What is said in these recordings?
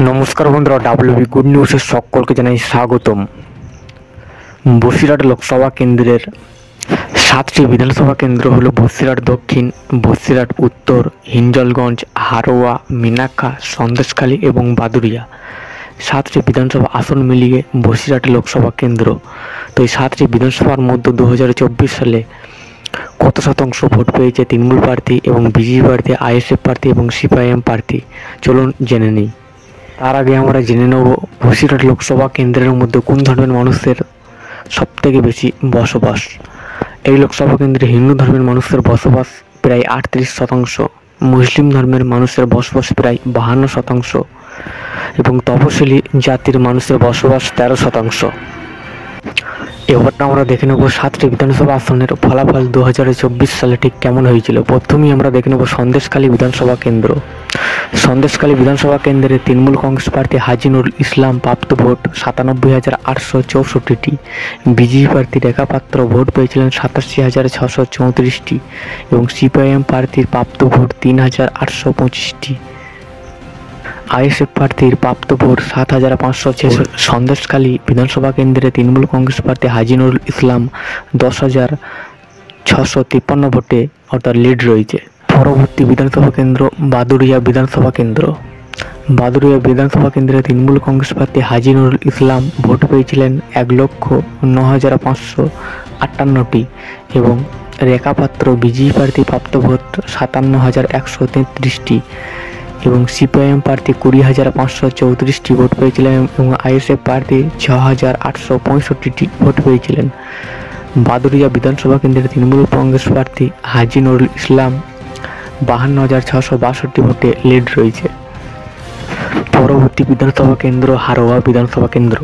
নমস্কার বন্ধুরা, WB good নিউজের সকলকে জানাই স্বাগতম। বসিরহাট লোকসভা কেন্দ্রের 7টি বিধানসভা কেন্দ্র হলো বসিরহাট দক্ষিণ, বসিরহাট উত্তর, হিঞ্জলগঞ্জ, হারোয়া, মিনাক্ষা, সন্দেশখালী এবং বাদুড়িয়া। 7টি বিধানসভা আসন মিলিয়ে বসিরহাট লোকসভা কেন্দ্র। তো এই 7টি বিধানসভার মধ্যে 2024 সালে কত শতাংশ ভোট পেয়েছে তৃণমূল প্রার্থী এবং বিজেপি প্রার্থী, আইএসএফ প্রার্থী এবং সিপিআইএম প্রার্থী, চলুন জেনে নিই। তার আগে আমরা জেনে নেব বসিরহাট লোকসভা কেন্দ্রের মধ্যে কোন ধর্মের মানুষের সবথেকে বেশি বসবাস। এই লোকসভা কেন্দ্রে হিন্দু ধর্মের মানুষের বসবাস প্রায় 38%, মুসলিম ধর্মের মানুষের বসবাস প্রায় 52% এবং তপশিলি জাতির মানুষের বসবাস 13%। এবার আমরা দেখে নেব 7টি বিধানসভা আসনের ফলাফল 2024 সালে ঠিক কেমন হয়েছিল। প্রথমেই আমরা দেখে নেব সন্দেশখালী বিধানসভা কেন্দ্র। সন্দেশখালী বিধানসভা কেন্দ্রে তৃণমূল কংগ্রেস প্রার্থী হাজী নুরুল ইসলাম প্রাপ্ত ভোট 97,864টি, বিজেপি প্রার্থী রেখা পাত্র ভোট পেয়েছিলেন 87,634টি এবং সিপিআইএম প্রার্থীর প্রাপ্ত ভোট 3,825টি। আইএসএফ প্রার্থীর প্রাপ্ত ভোট 7,506। সন্দেশখালী বিধানসভা কেন্দ্রে তৃণমূল কংগ্রেস প্রার্থী হাজী নুরুল ইসলাম 10,653 ভোটে অর্থাৎ লিড রয়েছে। পরবর্তী বিধানসভা কেন্দ্র বাদুড়িয়া বিধানসভা কেন্দ্র। বাদুড়িয়া বিধানসভা কেন্দ্রে তৃণমূল কংগ্রেস প্রার্থী হাজী নুরুল ইসলাম ভোট পেয়েছিলেন 1,09,558টি এবং রেখা পাত্র বিজেপি প্রার্থী প্রাপ্ত ভোট 57,133টি এবং সিপিআইএম প্রার্থী 20,534টি ভোট পেয়েছিলেন এবং আইএসএফ প্রার্থী 6,865টি ভোট পেয়েছিলেন। বাদুড়িয়া বিধানসভা কেন্দ্রে তৃণমূল কংগ্রেস প্রার্থী হাজী নুরুল ইসলাম 52,662 ভোটে লিড রয়েছে। পরবর্তী বিধানসভা কেন্দ্র হারোয়া বিধানসভা কেন্দ্র।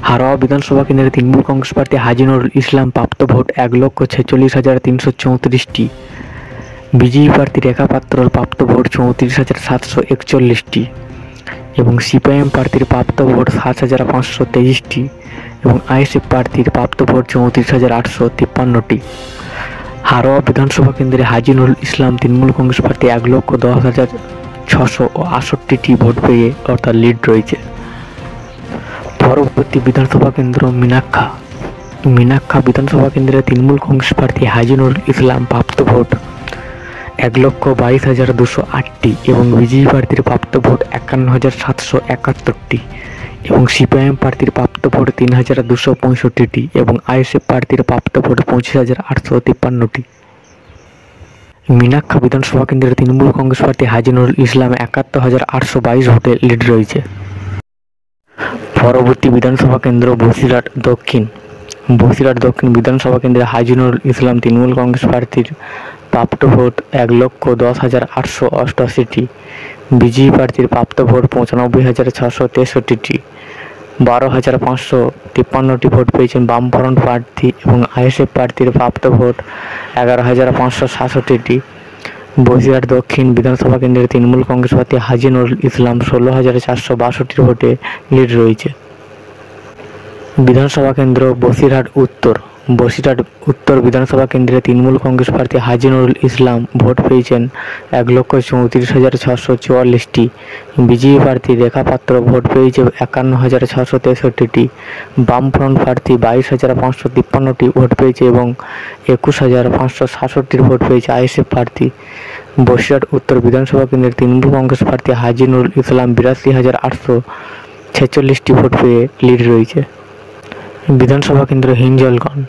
হারোয়া বিধানসভা কেন্দ্রে তৃণমূল কংগ্রেস প্রার্থী হাজী নুরুল ইসলাম প্রাপ্ত ভোট 1,46,334টি, বিজেপি প্রার্থী রেখা পাত্রর প্রাপ্ত ভোট 34,741টি এবং সিপিআইএম প্রার্থীর প্রাপ্ত ভোট 7,523টি এবং আইএসএফ প্রার্থীর প্রাপ্ত ভোট 34,853টি। হারোয়া বিধানসভা কেন্দ্রে হাজী নুরুল ইসলাম তৃণমূল কংগ্রেস প্রার্থী 1,10,668টি ভোট পেয়ে অর্থাৎ লিড রয়েছে। পরবর্তী বিধানসভা কেন্দ্র মিনাক্ষা। মিনাক্ষা বিধানসভা কেন্দ্রে তৃণমূল কংগ্রেস প্রার্থী হাজী নুরুল ইসলাম প্রাপ্ত ভোট 1,22,208টি এবং বিজেপি প্রার্থীর প্রাপ্ত ভোট 51,771টি এবং সিপিআইএম প্রার্থীর প্রাপ্ত ভোট 3,265টি এবং আইএসএফ প্রার্থীর প্রাপ্ত ভোট 25,853টি। মিনাক্ষা বিধানসভা কেন্দ্রে তৃণমূল কংগ্রেস প্রার্থী হাজী নুরুল ইসলাম 71,822 ভোটে লিড রয়েছে। পরবর্তী বিধানসভা কেন্দ্র বসিরহাট দক্ষিণ। বসিরহাট দক্ষিণ বিধানসভা কেন্দ্রে হাজী নুরুল ইসলাম তৃণমূল কংগ্রেস প্রার্থীর প্রাপ্ত ভোট 1,10,888টি, বিজেপি প্রার্থীর প্রাপ্ত ভোট 95,663টি, 12,553টি ভোট পেয়েছেন বামফ্রন্ট প্রার্থী এবং আইএসএফ প্রার্থীর প্রাপ্ত ভোট 11,566টি। বসিরহাট দক্ষিণ বিধানসভা কেন্দ্রে তৃণমূল কংগ্রেস প্রার্থী হাজী নুরুল ইসলাম 16,462 ভোটে লিড রয়েছে। বিধানসভা কেন্দ্র বসিরহাট উত্তর। বসিরহাট উত্তর বিধানসভা কেন্দ্রে তৃণমূল কংগ্রেস প্রার্থী হাজী নুরুল ইসলাম ভোট পেয়েছেন 1,34,644টি, বিজেপি প্রার্থী রেখা পাত্র ভোট পেয়েছে 51,663টি, বামফ্রন্ট প্রার্থী 22,553টি ভোট পেয়েছে এবং 21,566 ভোট পেয়েছে আইএসএফ প্রার্থী। বসিরহাট উত্তর বিধানসভা কেন্দ্রে তৃণমূল কংগ্রেস প্রার্থী হাজী নুরুল ইসলাম 82,846টি ভোট পেয়ে লিড রয়েছে। বিধানসভা কেন্দ্র হিঞ্জলগঞ্জ।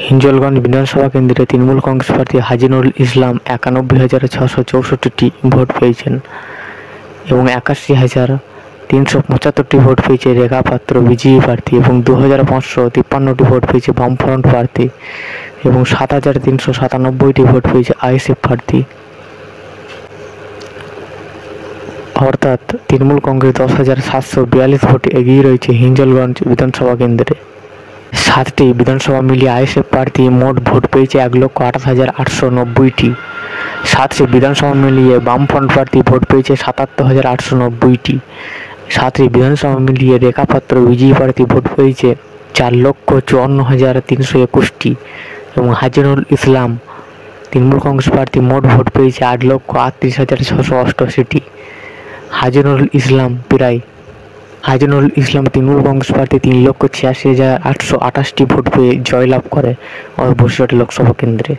হিঞ্জলগঞ্জ বিধানসভা কেন্দ্রে তৃণমূল কংগ্রেস প্রার্থী হাজী নুরুল ইসলাম 91,664টি ভোট পেয়েছেন এবং 81,375টি ভোট পেয়েছে রেখা পাত্র বিজেপি প্রার্থী এবং 2,553টি ভোট পেয়েছে বামফ্রন্ট প্রার্থী এবং 7,397টি ভোট পেয়েছে আইএসএফ প্রার্থী। অর্থাৎ তৃণমূল কংগ্রেস 10,742 ভোটে এগিয়ে রয়েছে হিঞ্জলগঞ্জ বিধানসভা কেন্দ্রে। 7টি বিধানসভা মিলিয়ে আইএসএফ প্রার্থী মোট ভোট পেয়েছে 1,28,890টি। 7টি বিধানসভা মিলিয়ে বামফ্রন্ট প্রার্থী ভোট পেয়েছে 77,890টি। 7টি বিধানসভা মিলিয়ে রেখা পাত্র বিজেপি প্রার্থী ভোট পেয়েছে 4,54,321টি এবং হাজী নুরুল ইসলাম তৃণমূল কংগ্রেস প্রার্থী মোট ভোট পেয়েছে 8,38,688টি। হাজিনুল ইসলাম তৃণমূল কংগ্রেস পার্টি 3,86,828টি ভোট পেয়ে জয়লাভ করে বসিরহাট লোকসভা কেন্দ্রে।